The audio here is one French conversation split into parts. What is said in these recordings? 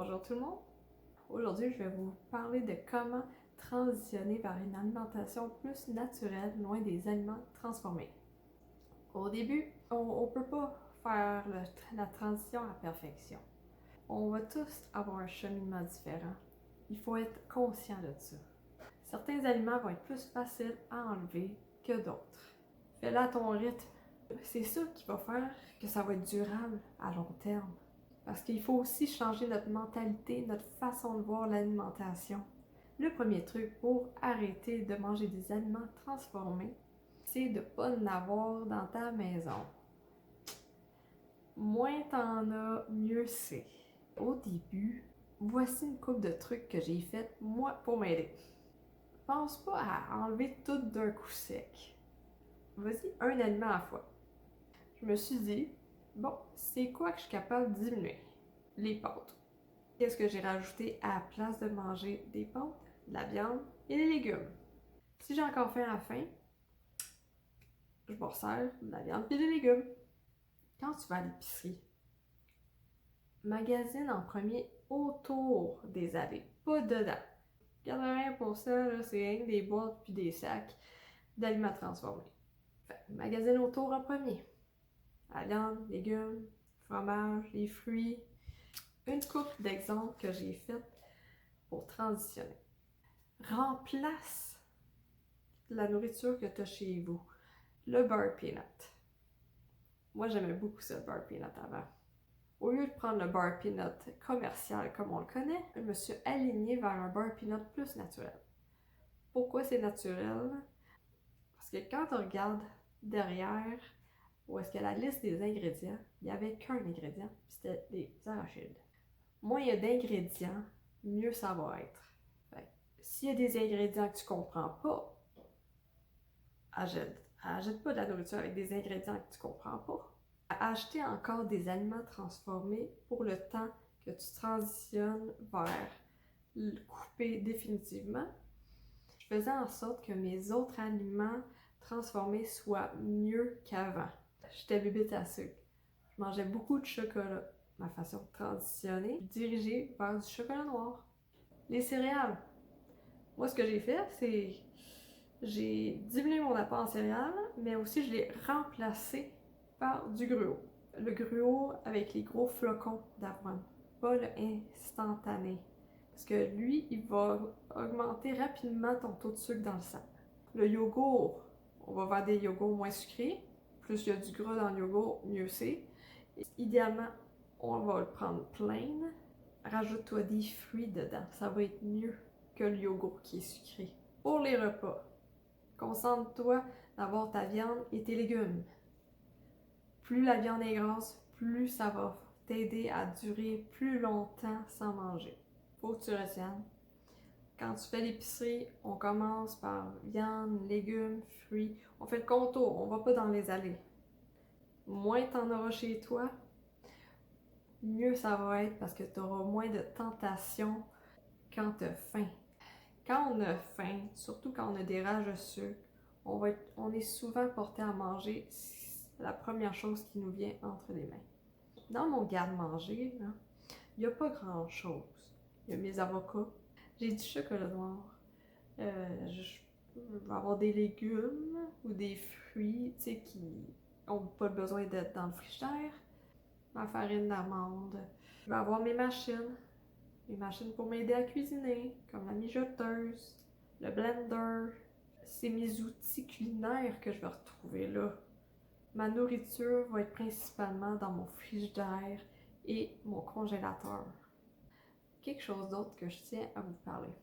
Bonjour tout le monde! Aujourd'hui, je vais vous parler de comment transitionner vers une alimentation plus naturelle, loin des aliments transformés. Au début, on ne peut pas faire la transition à la perfection. On va tous avoir un cheminement différent. Il faut être conscient de ça. Certains aliments vont être plus faciles à enlever que d'autres. Fais-le à ton rythme. C'est ça qui va faire que ça va être durable à long terme. Parce qu'il faut aussi changer notre mentalité, notre façon de voir l'alimentation. Le premier truc pour arrêter de manger des aliments transformés, c'est de ne pas en avoir dans ta maison. Moins t'en as, mieux c'est. Au début, voici une couple de trucs que j'ai fait moi pour m'aider. Pense pas à enlever tout d'un coup sec. Vas-y, un aliment à la fois. Je me suis dit, bon, c'est quoi que je suis capable de diminuer? Les pâtes. Qu'est-ce que j'ai rajouté à la place de manger des pâtes, de la viande et des légumes? Si j'ai encore faim à la fin, je me resserre de la viande et des légumes. Quand tu vas à l'épicerie, magasine en premier autour des allées, pas dedans. 80% là, c'est rien que des boîtes puis des sacs d'aliments transformés. Fait, magasine autour en premier. La viande, légumes, fromage, les fruits. Une couple d'exemples que j'ai fait pour transitionner. Remplace la nourriture que tu as chez vous. Le beurre peanut. Moi, j'aimais beaucoup ça, le beurre peanut avant. Au lieu de prendre le beurre peanut commercial comme on le connaît, je me suis alignée vers un beurre peanut plus naturel. Pourquoi c'est naturel? Parce que quand on regarde derrière, où est-ce que la liste des ingrédients, il n'y avait qu'un ingrédient, c'était des arachides. Moins il y a d'ingrédients, mieux ça va être. S'il y a des ingrédients que tu comprends pas, achète pas de la nourriture avec des ingrédients que tu comprends pas. Acheter encore des aliments transformés pour le temps que tu transitionnes vers le couper définitivement. Je faisais en sorte que mes autres aliments transformés soient mieux qu'avant. J'étais bébête à sucre. Je mangeais beaucoup de chocolat. Ma façon de transitionner, diriger vers du chocolat noir. Les céréales. Moi, ce que j'ai fait, c'est j'ai diminué mon apport en céréales, mais aussi je l'ai remplacé par du gruau. Le gruau avec les gros flocons d'avoine, pas le instantané. Parce que lui, il va augmenter rapidement ton taux de sucre dans le sang. Le yogourt, on va faire des yogourts moins sucrés. Plus il y a du gras dans le yogourt, mieux c'est. Idéalement, on va le prendre plein. Rajoute-toi des fruits dedans, ça va être mieux que le yogourt qui est sucré. Pour les repas, concentre-toi d'avoir ta viande et tes légumes. Plus la viande est grasse, plus ça va t'aider à durer plus longtemps sans manger. Faut que tu retiennes. Quand tu fais l'épicerie, on commence par viande, légumes, fruits. On fait le contour, on va pas dans les allées. Moins t'en auras chez toi, mieux ça va être parce que tu auras moins de tentations quand tu as faim. Quand on a faim, surtout quand on a des rages de sucre, on est souvent porté à manger la première chose qui nous vient entre les mains. Dans mon garde-manger, il n'y a pas grand-chose. Il y a mes avocats, j'ai du chocolat noir, je vais avoir des légumes ou des fruits qui n'ont pas besoin d'être dans le frigidaire, ma farine d'amande. Je vais avoir mes machines pour m'aider à cuisiner, comme la mijoteuse, le blender. C'est mes outils culinaires que je vais retrouver là. Ma nourriture va être principalement dans mon frigidaire et mon congélateur. Quelque chose d'autre que je tiens à vous parler.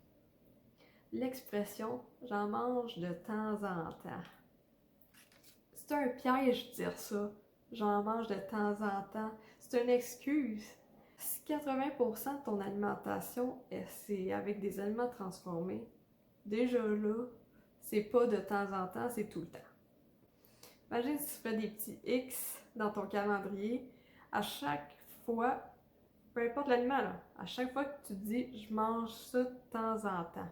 L'expression « j'en mange de temps en temps ». C'est un piège de dire ça. J'en mange de temps en temps. C'est une excuse. Si 80% de ton alimentation c'est avec des aliments transformés, déjà là, c'est pas de temps en temps, c'est tout le temps. Imagine si tu fais des petits X dans ton calendrier à chaque fois, peu importe l'aliment, là, à chaque fois que tu dis « je mange ça de temps en temps ».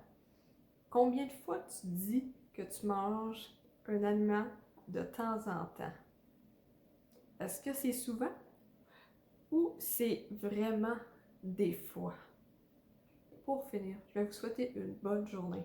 Combien de fois tu dis que tu manges un aliment de temps en temps? Est-ce que c'est souvent? Ou c'est vraiment des fois. Pour finir, je vais vous souhaiter une bonne journée.